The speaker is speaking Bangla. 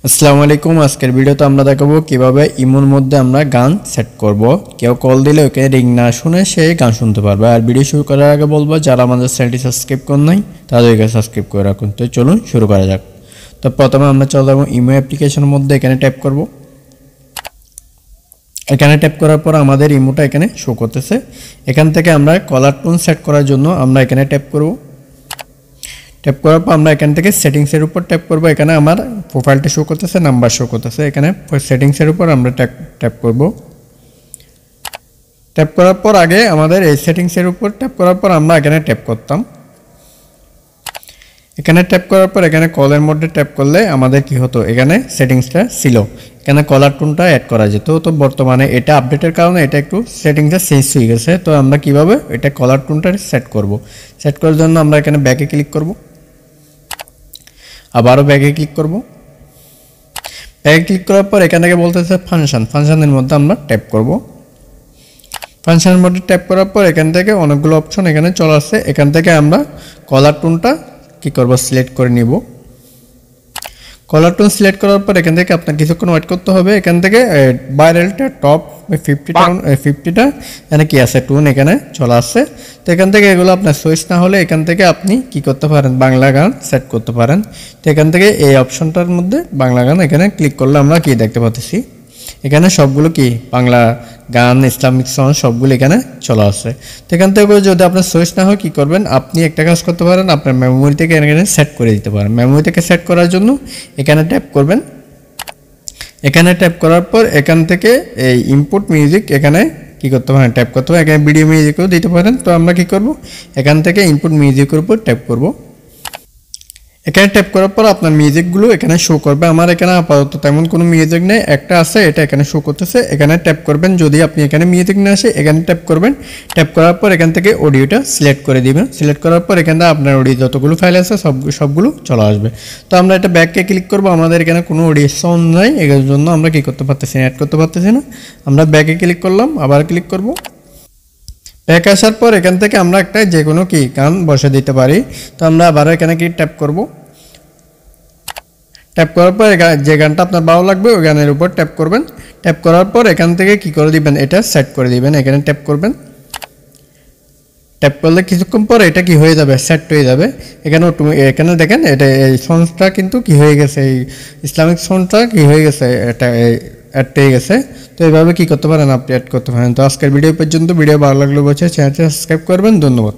আসসালামু আলাইকুম। আজকের ভিডিওতে আমরা দেখাবো কিভাবে ইমোর মধ্যে আমরা গান সেট করব। কেউ কল দিলে ওকে রিং না শুনে সে গান শুনতে পারবে। আর ভিডিও শুরু করার আগে বলবো, যারা আমাদের চ্যানেলটি সাবস্ক্রাইব করেন নাই তাদেরকে সাবস্ক্রাইব করে রাখুন। তো চলুন শুরু করা যাক। তো প্রথমে আমরা চলে যাবো ইমো অ্যাপ্লিকেশনের মধ্যে, এখানে ট্যাপ করব। এখানে ট্যাপ করার পর আমাদের ইমোটা এখানে শো করতেছে। এখান থেকে আমরা কলার টোন সেট করার জন্য আমরা এখানে ট্যাপ করব। ট্যাপ করার পর আমরা এখান থেকে সেটিংসের উপর ট্যাপ করব। এখানে আমার প্রোফাইলটা শো করতেছে, নাম্বার শো করতেছে। এখানে সেটিংসের উপর আমরা ট্যাপ করব। ট্যাপ করার পর আগে আমাদের এই সেটিংসের উপর ট্যাপ করার পর আমরা এখানে ট্যাপ করতাম। এখানে ট্যাপ করার পর এখানে কলের মধ্যে ট্যাপ করলে আমাদের কি হতো, এখানে সেটিংসটা ছিল, এখানে কলার টোনটা অ্যাড করা যেত। তো বর্তমানে এটা আপডেটের কারণে এটা একটু সেটিংসটা চেঞ্জ হয়ে গেছে। তো আমরা কিভাবে এটা কলার টোনটা সেট করব, সেট করার জন্য আমরা এখানে ব্যাকে ক্লিক করব, আবারও ব্যাকে ক্লিক করব। ব্যাকে ক্লিক করার পর এখান থেকে বলতেছে ফাংশনের মধ্যে আমরা ট্যাপ করব। ফাংশনের মধ্যে ট্যাপ করার পর এখান থেকে অনেকগুলো অপশন এখানে চলে আসছে। এখান থেকে আমরা কলার টোনটা কি করব, সিলেক্ট করে নিব। কলার টোন সিলেক্ট করার পর এখান থেকে আপনার কিছুক্ষণ ওয়েট করতে হবে। এখান থেকে ভাইরালটা টপ 50টা এখানে কি আছে, টোন এখানে চলে আসছে। তো এখান থেকে এগুলো আপনার চয়েস না হলে এখান থেকে আপনি কি করতে পারেন, বাংলা গান সেট করতে পারেন। তো এখান থেকে এই অপশনটার মধ্যে বাংলা গান এখানে ক্লিক করলে আমরা কি দেখতে পাচ্ছি, এখানে সবগুলো কি বাংলা গান, ইসলামিক সং সবগুলো এখানে চলে আসছে। তো এখান থেকে যদি আপনার চয়েস না হয় কি করবেন, আপনি একটা কাজ করতে পারেন, আপনার মেমোরি থেকে এখানে সেট করে দিতে পারেন। মেমোরি থেকে সেট করার জন্য এখানে ট্যাপ করবেন। এখানে ট্যাপ করার পর এখান থেকে এই ইনপুট মিউজিক এখানে কি করতে পারেন, ট্যাপ করতে পারেন। এখানে ভিডিও মিউজিকও দিতে পারেন। তো আমরা কি করব, এখান থেকে ইনপুট মিউজিকের উপর ট্যাপ করব। এখানে ট্যাপ করার পর আপনার মিউজিকগুলো এখানে শো করবে। আমার এখানে আপাতত তেমন কোনো মিউজিক নেই, একটা আছে, এটা এখানে শো করতেছে। এখানে ট্যাপ করবেন, যদি আপনি এখানে মিউজিক না আসে এখানে ট্যাপ করবেন। ট্যাপ করার পর এখান থেকে অডিওটা সিলেক্ট করে দিবেন। সিলেক্ট করার পর এখানে আপনার অডিও যতগুলো ফাইল আছে সবগুলো চলে আসবে। তো আমরা এটা ব্যাককে ক্লিক করব। আমাদের এখানে কোনো অডিও সাউন্ড নাই, এর জন্য আমরা কি করতে পারতেছি না, অ্যাড করতে পারতেছি না। আমরা ব্যাকে ক্লিক করলাম, আবার ক্লিক করব। ব্যাক আসার পর এখান থেকে আমরা একটা যে কোনো কি গান বসে দিতে পারি। তো আমরা আবার এখানে কি ট্যাপ করব। ট্যাপ করার পর যে গানটা আপনার ভালো লাগবে ওই গানের উপর ট্যাপ করবেন। ট্যাপ করার পর এখান থেকে কি করে দিবেন, এটা সেট করে দিবেন। এখানে ট্যাপ করবেন। ট্যাপ করলে কিছুক্ষণ পর এটা কি হয়ে যাবে, সেট হয়ে যাবে। এখানে দেখেন এটা এই সংটা কিন্তু কি হয়ে গেছে, এই ইসলামিক সংটা কি হয়ে গেছে, এটা অ্যাড হয়ে গেছে। তো এইভাবে কি করতে পারেন, আপনি অ্যাড করতে পারেন। তো আজকের ভিডিও পর্যন্ত। ভিডিও ভালো লাগলে বলছে চ্যানেলটি সাবস্ক্রাইব করবেন। ধন্যবাদ।